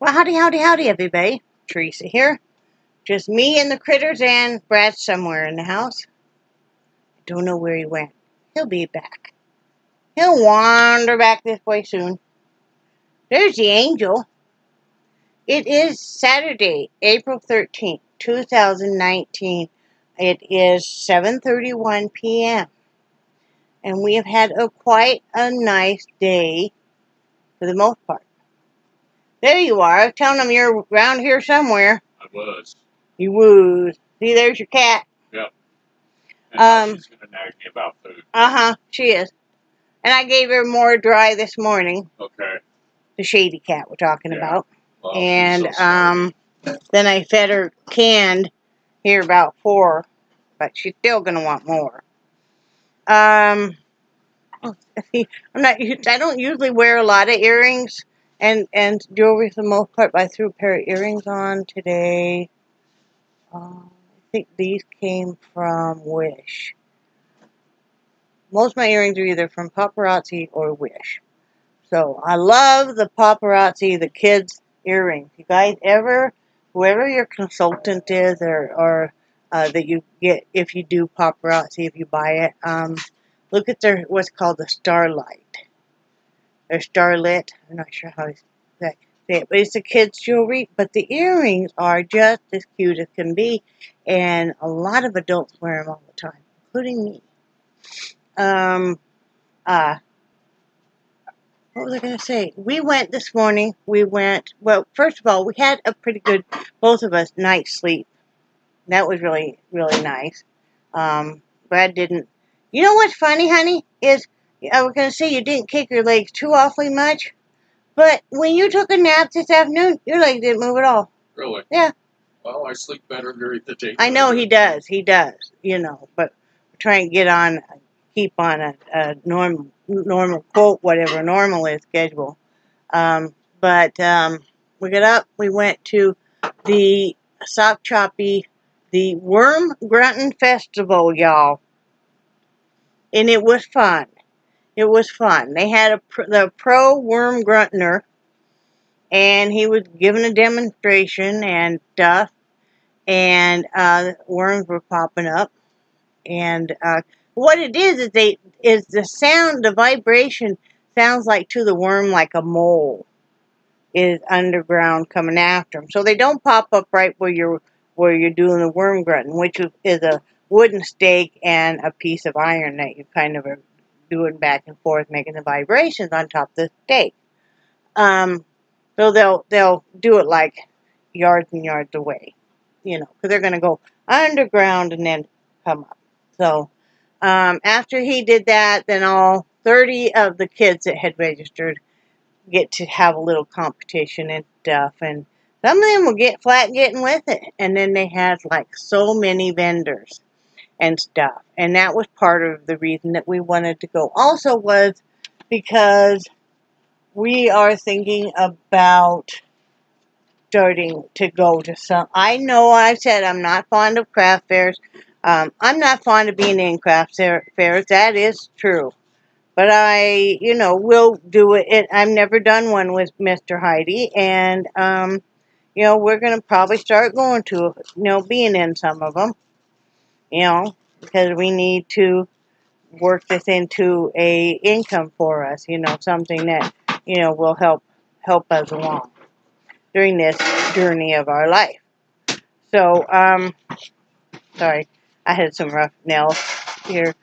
Well, howdy, howdy, howdy, everybody. Teresa here. Just me and the critters, and Brad's somewhere in the house. I don't know where he went. He'll be back. He'll wander back this way soon. There's the angel. It is Saturday, April 13th, 2019. It is 7:31 p.m. And we have had quite a nice day for the most part. There you are. I was telling them you're around here somewhere. I was. You was. See, there's your cat. Yep. And now she's going to nag me about food. Uh-huh, she is. And I gave her more dry this morning. Okay. The shady cat we're talking about. Well, and she's so then I fed her canned here about 4, but she's still going to want more. I don't usually wear a lot of earrings and jewelry for the most part, but I threw a pair of earrings on today. I think these came from Wish. Most of my earrings are either from Paparazzi or Wish. So I love the Paparazzi, the kids' earrings. You guys ever, whoever your consultant is or that you get, if you do Paparazzi, if you buy it, look at their, what's called the Starlight. Or Starlit. I'm not sure how to say it. But it's the kids' jewelry. But the earrings are just as cute as can be. And a lot of adults wear them all the time, including me. What was I going to say? We went this morning. Well, first of all, we had a pretty good, both of us, night's sleep. That was really, really nice. Brad didn't. You know what's funny, honey? Is, I was going to say you didn't kick your legs too awfully much. But when you took a nap this afternoon, your legs didn't move at all. Really? Yeah. Well, I sleep better during the day. I know he does. He does. You know, but we're trying to keep on a normal quote, whatever normal is, schedule. We got up. We went to the Sock Choppy, the Worm Grunting Festival, y'all. And it was fun. It was fun. They had the pro worm grunter, and he was giving a demonstration and stuff, and worms were popping up. And what it is the sound, the vibration sounds like to the worm like a mole is underground coming after them. So they don't pop up right where you're doing the worm grunting, which is a wooden stake and a piece of iron that you kind of are doing back and forth, making the vibrations on top of the stake. So they'll do it like yards and yards away, you know, because they're going to go underground and then come up. So after he did that, then all 30 of the kids that had registered get to have a little competition and stuff, and some of them will get flat getting with it. And then they had like so many vendors and stuff, and that was part of the reason that we wanted to go. Also was because we are thinking about starting to go to some. I know I said I'm not fond of craft fairs. I'm not fond of being in craft fairs. That is true. But I, will do it. I've never done one with Mr. Heidi. And, we're going to probably start going to, being in some of them, because we need to work this into a income for us, something that, will help us along during this journey of our life. So, sorry, I had some rough nails here.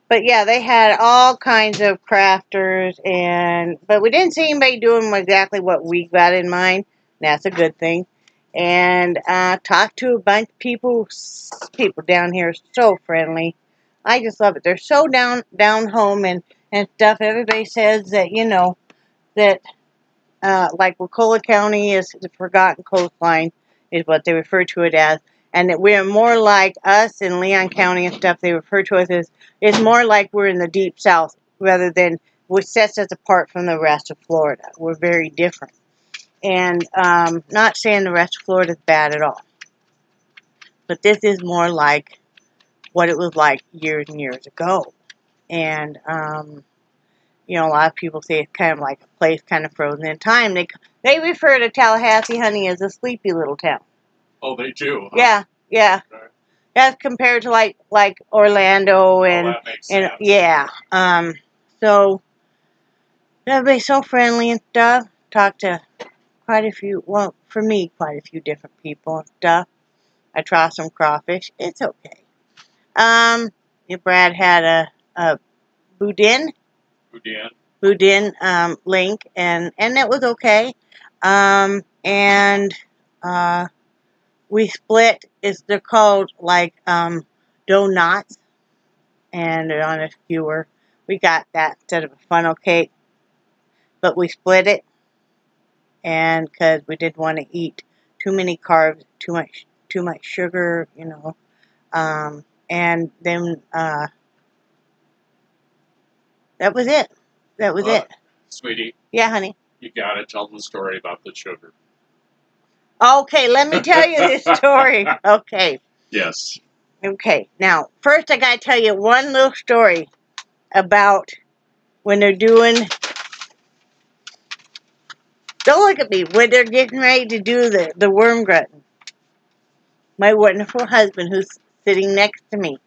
But yeah, they had all kinds of crafters, but we didn't see anybody doing exactly what we got in mind. That's a good thing. And talked to a bunch of people. People down here are so friendly. I just love it. They're so down home and stuff. Everybody says that, like Wakulla County is the forgotten coastline, is what they refer to it as. And that we're more like us in Leon County and stuff. They refer to us as, it's more like we're in the deep south rather than, which sets us apart from the rest of Florida. We're very different. And not saying the rest of Florida is bad at all. But this is more like what it was like years and years ago. And you know, a lot of people say it's kind of like a place kind of frozen in time. They refer to Tallahassee, honey, as a sleepy little town. Oh, they do. Huh? Yeah, yeah. Okay. That's compared to like Orlando and that makes sense. yeah. So everybody's so friendly and stuff. Talked to quite a few. Well, for me, quite a few different people and stuff. I tried some crawfish. It's okay. Brad had a boudin link, and it was okay. And we split. They're called like donuts, and they're on a skewer. We got that instead of a funnel cake, but we split it, and because we didn't want to eat too many carbs, too much sugar, you know. And then that was it. That was it. Sweetie. Yeah, honey. You gotta tell them the story about the sugar. Okay, let me tell you this story. Okay. Yes. Okay. Now, first I gotta tell you one little story about when they're doing. Don't look at me. When they're getting ready to do the worm glutton, my wonderful husband, who's sitting next to me,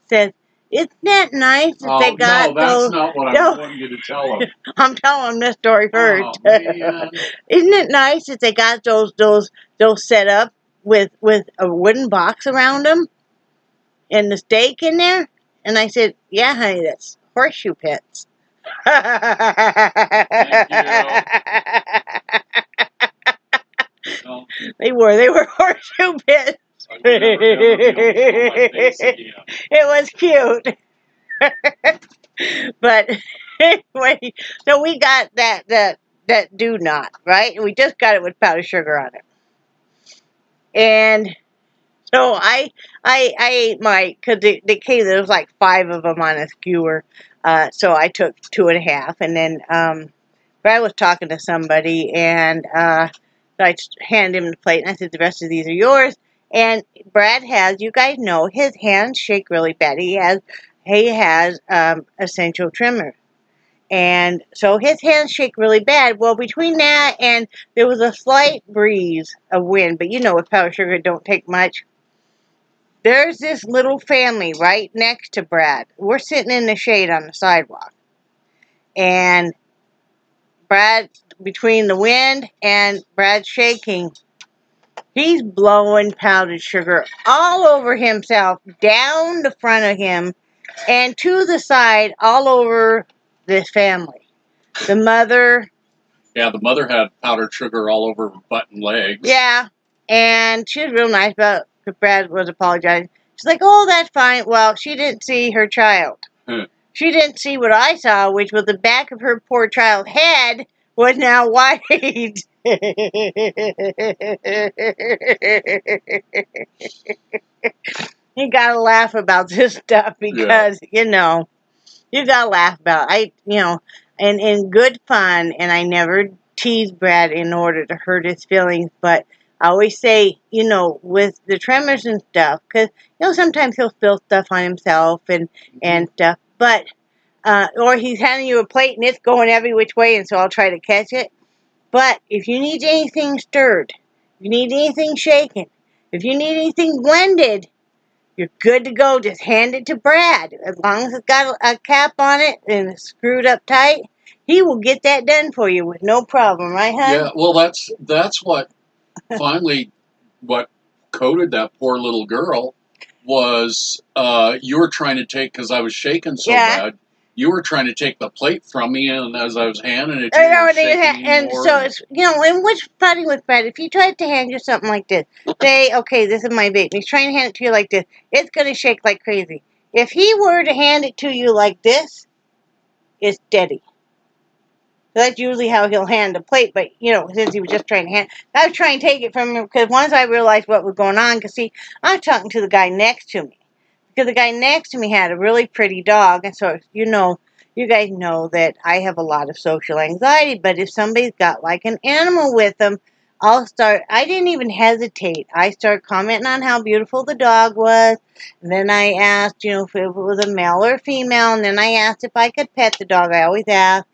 says, "Isn't that nice that they got those?" No, that's not what I want you to tell them. I'm telling them this story first. Oh, man. Isn't it nice that they got those set up with a wooden box around them and the steak in there? And I said, "Yeah, honey, that's horseshoe pits." Thank you. No. They were horseshoe pits. It was cute. But anyway, so we got that do not, right? And we just got it with powdered sugar on it. And so I ate because they came, there was like 5 of them on a skewer. So I took 2.5, and then Brad was talking to somebody, and so I handed him the plate, and I said, "The rest of these are yours." And Brad has, you guys know, his hands shake really bad. He has essential tremor. And so his hands shake really bad. Well, between that and there was a slight breeze of wind, but you know with powdered sugar it don't take much. There's this little family right next to Brad. We're sitting in the shade on the sidewalk. And Brad, between the wind and Brad shaking, he's blowing powdered sugar all over himself, down the front of him, and to the side, all over this family. The mother. Yeah, the mother had powdered sugar all over her butt and legs. Yeah, and she was real nice about it. Brad was apologizing. She's like, "Oh, that's fine." Well, she didn't see her child. She didn't see what I saw, which was the back of her poor child's head was now white. You gotta laugh about this stuff because, you know, you gotta laugh about it. And in good fun, and I never tease Brad in order to hurt his feelings, but I always say, you know, with the tremors and stuff, because, you know, sometimes he'll spill stuff on himself and stuff, but, or he's handing you a plate and it's going every which way, and so I'll try to catch it. But if you need anything stirred, if you need anything shaken, if you need anything blended, you're good to go. Just hand it to Brad. As long as it's got a cap on it and it's screwed up tight, he will get that done for you with no problem, right, hon? Yeah, well, that's what finally what coated that poor little girl was you were trying to take, because I was shaking so bad, you were trying to take the plate from me, and as I was handing it to you, you were shaking and more. So it's, you know, and what's funny with Brad, if you try to hand you something like this, say, okay, this is my vape, he's trying to hand it to you like this, it's going to shake like crazy. If he were to hand it to you like this, it's steady. That's usually how he'll hand the plate, but, you know, since he was just trying to hand, I was trying to take it from him, because once I realized what was going on, because, see, I was talking to the guy next to me, because the guy next to me had a really pretty dog, and so, you know, you guys know that I have a lot of social anxiety, but if somebody's got, like, an animal with them, I didn't even hesitate. I started commenting on how beautiful the dog was, and then I asked, you know, if it was a male or a female, and then I asked if I could pet the dog. I always ask.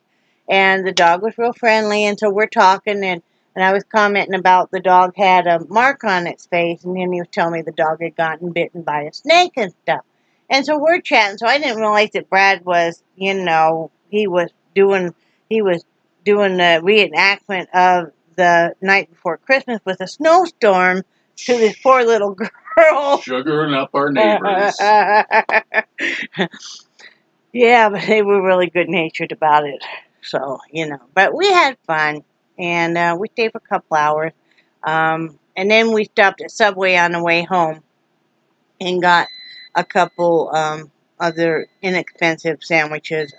and the dog was real friendly, and so we're talking, and I was commenting about the dog had a mark on its face, and then he was telling me the dog had gotten bitten by a snake and stuff. And so we're chatting, so I didn't realize that Brad was, you know, he was doing the reenactment of the night before Christmas with a snowstorm to this poor little girl. Sugaring up our neighbors. Yeah, but they were really good-natured about it. So, you know, but we had fun, and we stayed for a couple hours. And then we stopped at Subway on the way home and got a couple other inexpensive sandwiches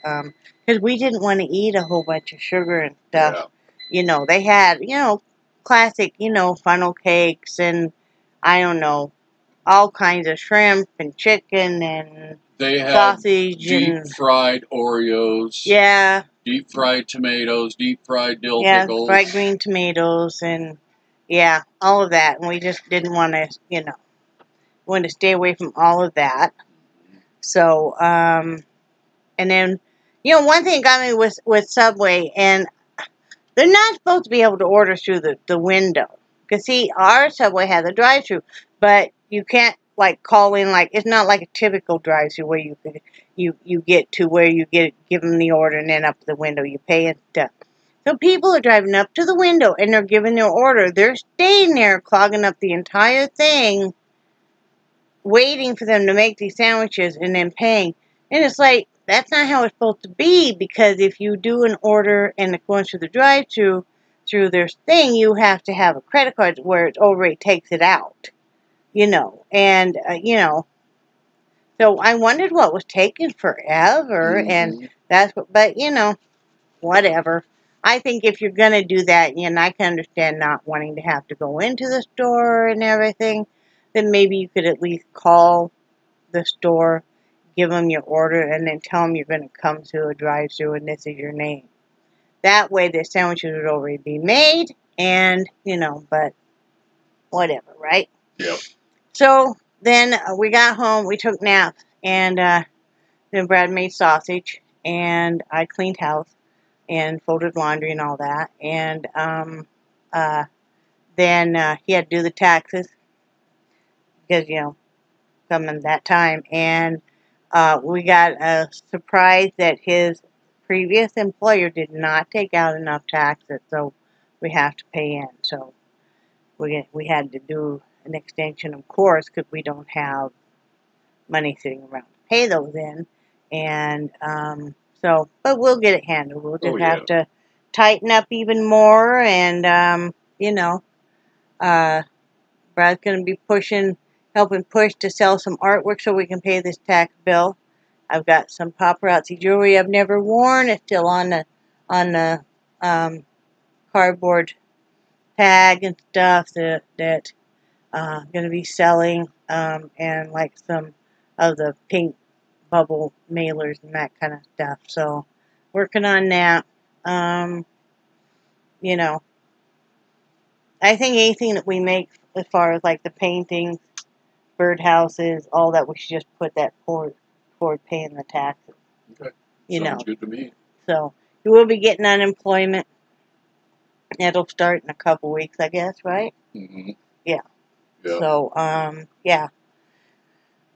because we didn't want to eat a whole bunch of sugar and stuff. Yeah. You know, they had, you know, classic, you know, funnel cakes and, I don't know, all kinds of shrimp and chicken and They had sausage deep-fried Oreos. Yeah. Deep-fried tomatoes, deep-fried dill Yeah, pickles. fried green tomatoes and, yeah, all of that. And we just didn't want to, you know, wanted to stay away from all of that. So, and then, you know, one thing got me with Subway, and they're not supposed to be able to order through the window. Because, see, our Subway has a drive-thru, but you can't, like, call in, like, it's not like a typical drive-thru where you get to where you give them the order and then up to the window you pay and stuff. So people are driving up to the window and they're giving their order. They're staying there clogging up the entire thing, waiting for them to make these sandwiches and then paying. And it's like, that's not how it's supposed to be, because if you do an order and it goes through the drive-thru, through their thing, you have to have a credit card where it already takes it out, you know. And, you know, so I wondered what was taking forever, and that's what, but, you know, whatever. I think if you're going to do that, and I can understand not wanting to have to go into the store and everything, then maybe you could at least call the store, give them your order, and then tell them you're going to come to a drive-thru and this is your name. That way the sandwiches would already be made, and, you know, but whatever, right? Yep. So then we got home, we took naps, and then Brad made sausage, and I cleaned house and folded laundry and all that, and then he had to do the taxes, because, you know, coming that time, and we got a surprise that his previous employer did not take out enough taxes, so we have to pay in. So we had to do an extension of course because we don't have money sitting around to pay those in, and so, but we'll get it handled. We'll just have to tighten up even more, and you know, Brad's going to be helping push to sell some artwork so we can pay this tax bill. I've got some paparazzi jewelry I've never worn. It's still on the cardboard tag and stuff that going to be selling, and like some of the pink bubble mailers and that kind of stuff. So working on that. You know, I think anything that we make as far as like the paintings, birdhouses, all that, we should just put that toward paying the taxes. Okay. You Sounds know. good to me. So you will be getting unemployment. It'll start in a couple weeks, I guess, right? Mm-hmm. Yeah. Yeah. So, yeah.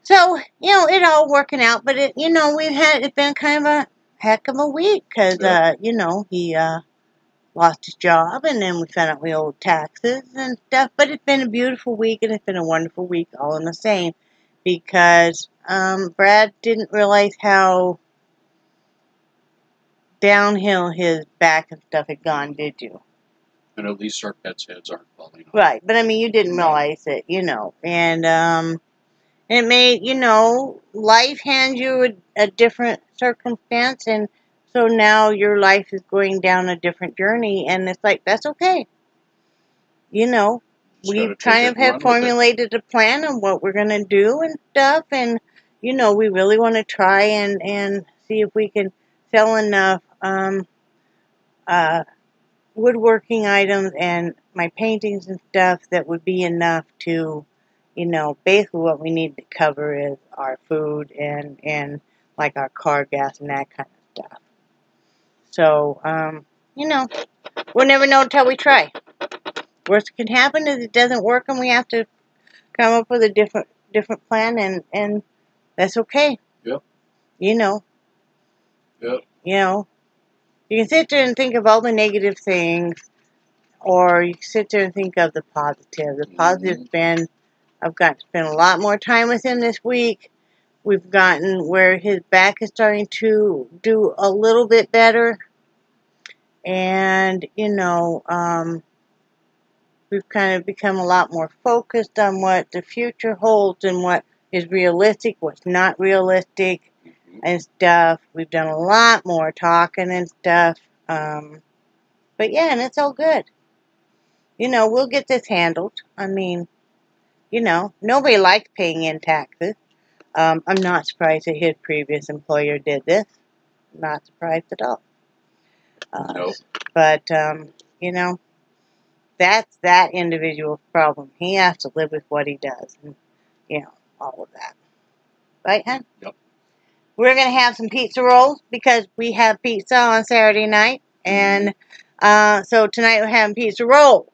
So, you know, it all working out, but it, you know, it's been kind of a heck of a week because, you know, he lost his job, and then we found out we owed taxes and stuff. But it's been a beautiful week, and it's been a wonderful week all in the same, because Brad didn't realize how downhill his back and stuff had gone, did you? And at least our pets' heads aren't falling off. Right, but I mean, you didn't realize it, you know, and it made, you know, life hands you a different circumstance, and so now your life is going down a different journey, and it's like, that's okay. You know, we kind of have formulated a plan on what we're going to do and stuff, and, you know, we really want to try and see if we can sell enough woodworking items and my paintings and stuff that would be enough to, you know, basically what we need to cover is our food and like our car gas and that kind of stuff. So, you know, we'll never know until we try. Worst that can happen is it doesn't work and we have to come up with a different plan, and that's okay. Yep. You know. Yep. You know, you can sit there and think of all the negative things, or you can sit there and think of the positive. The positive's been, I've got to spend a lot more time with him this week. We've gotten where his back is starting to do a little bit better. And, you know, we've kind of become a lot more focused on what the future holds and what is realistic, what's not realistic, and stuff. We've done a lot more talking and stuff. But yeah, and it's all good. You know, we'll get this handled. I mean, you know, nobody likes paying in taxes. I'm not surprised that his previous employer did this. Not surprised at all. Nope. But, you know, that's that individual's problem. He has to live with what he does. And, you know, all of that. Right, hon? Yep. We're going to have some pizza rolls because we have pizza on Saturday night. And so tonight we're having pizza rolls.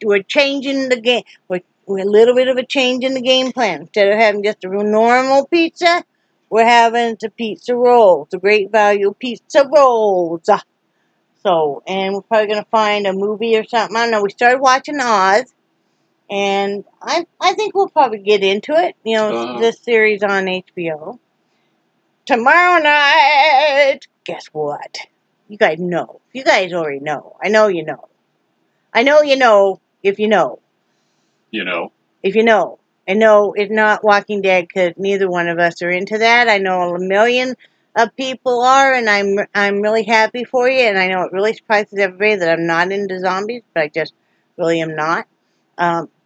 We're changing the game. We're a little bit of a change in the game plan. Instead of having just a normal pizza, we're having the pizza rolls. The Great Value pizza rolls. So, and we're probably going to find a movie or something. I don't know. We started watching Oz. And I think we'll probably get into it. You know, this series on HBO. Tomorrow night, guess what? You guys know. You guys already know. I know you know. I know you know if you know. You know. If you know. I know it's not Walking Dead because neither one of us are into that. I know a million of people are, and I'm really happy for you. And I know it really surprises everybody that I'm not into zombies, but I just really am not.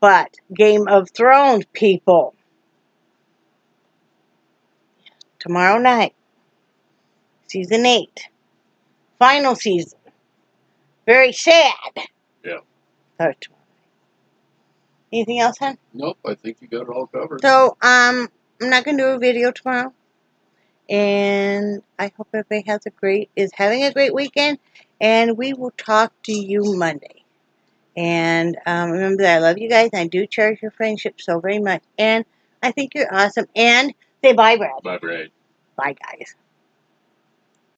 But Game of Thrones, people. Tomorrow night. Season 8. Final season. Very sad. Yeah. Start tomorrow night. Anything else, hon? Nope, I think you got it all covered. So, I'm not going to do a video tomorrow. And I hope everybody is having a great weekend. And we will talk to you Monday. And remember that I love you guys. And I do cherish your friendship so very much. And I think you're awesome. And say bye, Brad. Bye, Brad. Bye, guys.